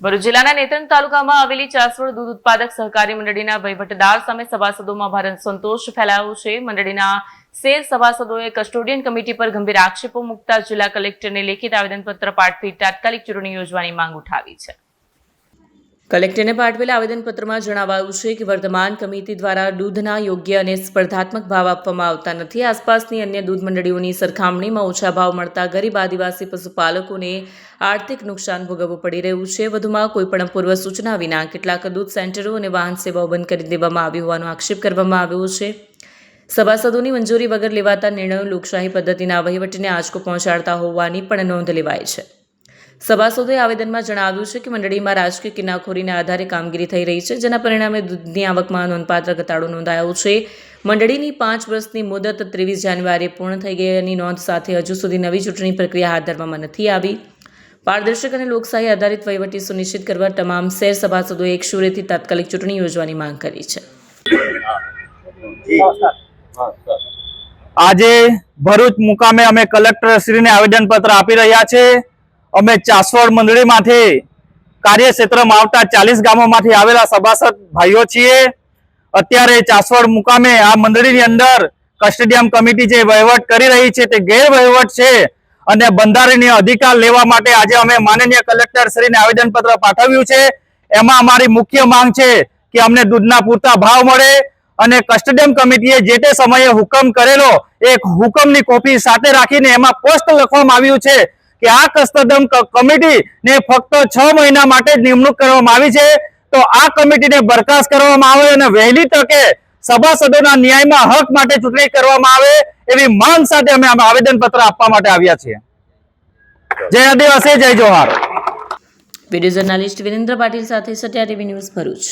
ભરૂચ જિલ્લાના નેત્રંગ તાલુકામાં આવેલી ચાસવડ દૂધ ઉત્પાદક સહકારી મંડળીના વહીવટદાર સામે સભાસદોમાં ભારે સંતોષ ફેલાયો છે। મંડળીના 13 સભાસદોએ કસ્ટોડિયન કમિટી પર ગંભીર આક્ષેપો મૂકતા જિલ્લા કલેક્ટરને લેખિત આવેદનપત્ર પાઠવી તાત્કાલિક ચૂંટણી યોજવાની માંગ ઉઠાવી છે। કલેક્ટરને પાઠવેલા આવેદનપત્રમાં જણાવાયું છે કે વર્તમાન કમિટી દ્વારા દૂધના યોગ્ય અને સ્પર્ધાત્મક ભાવ આપવામાં આવતા નથી। આસપાસની અન્ય દૂધ મંડળીઓની સરખામણીમાં ઓછા ભાવ મળતા ગરીબ આદિવાસી પશુપાલકોને આર્થિક નુકસાન ભોગવવું પડી રહ્યું છે। વધુમાં કોઈપણ પૂર્વ સૂચના વિના કેટલાક દૂધ સેન્ટરો અને વાહન સેવાઓ બંધ કરી દેવામાં આવી હોવાનો આક્ષેપ કરવામાં આવ્યો છે। સભાસદોની મંજૂરી વગર લેવાતા નિર્ણયો લોકશાહી પદ્ધતિના વહીવટને આંચકો પહોંચાડતા હોવાની પણ નોંધ લેવાય છે। સભાસદોએ આવેદનમાં જણાવ્યું છે કે મંડળીમાં રાજકીય કિનાખોરીના આધારે કામગીરી થઈ રહી છે, જેના પરિણામે દૂધની આવકમાં નોંધપાત્ર ઘટાડો નોંધાયો છે। મંડળીની 5 વર્ષની મુદત 23 જાન્યુઆરીએ પૂર્ણ થઈ ગયાની નોંધ સાથે હજુ સુધી નવી ચૂંટણી પ્રક્રિયા હાથ ધરવામાં નથી આવી। પારદર્શક અને લોકશાહી આધારિત વહીવટી સુનિશ્ચિત કરવા તમામ 13 સભાસદોએ એક સુરેથી તાત્કાલિક ચૂંટણી યોજવાની માંગ કરી છે। આજે ભરૂચ મુકામે અમે કલેક્ટર શ્રીને આવેદનપત્ર આપી રહ્યા છે। અમે ચાસવડ મંડળીમાંથી કાર્યક્ષેત્રમાં આવતા 40 ગામોમાંથી આવેલા સભાસદ ભાઈઓ છીએ। અત્યારે ચાસવડ મુકામે આ મંડળીની અંદર કસ્ટોડિયન કમિટી જે વહીવટ કરી રહી છે તે ગેરવહીવટ છે અને બંધારણીય અધિકાર લેવા માટે આજે અમે માનનીય કલેક્ટર શ્રીને આવેદનપત્ર પાઠવ્યું છે। એમાં અમારી મુખ્ય માંગ છે કે અમને દૂધના પૂરતા ભાવ મળે અને કસ્ટોડિયન કમિટીએ જે તે સમયે હુકમ કરેલો એક હુકમની કોપી સાથે રાખીને એમાં પોસ્ટ લખવામાં આવ્યું છે કે આ કસ્ટોડિયન કમિટીને ફક્ત 6 મહિના માટે જ નિમણૂક કરવામાં આવી છે। તો આ કમિટીને બરખાસ્ત કરવામાં આવે અને વહેલી તકે સભાસદોના ન્યાયમાં હક માટે ચૂંટણી કરવામાં આવે એવી માંગ સાથે અમે આવેદનપત્ર આપવા માટે આવ્યા છીએ। જય આદિવાસી, જય જોહાર। વિડીયો જર્નાલિસ્ટ વિરેન્દ્ર પાટીલ સાથે સત્યા ટીવી ન્યૂઝ ભરૂચ।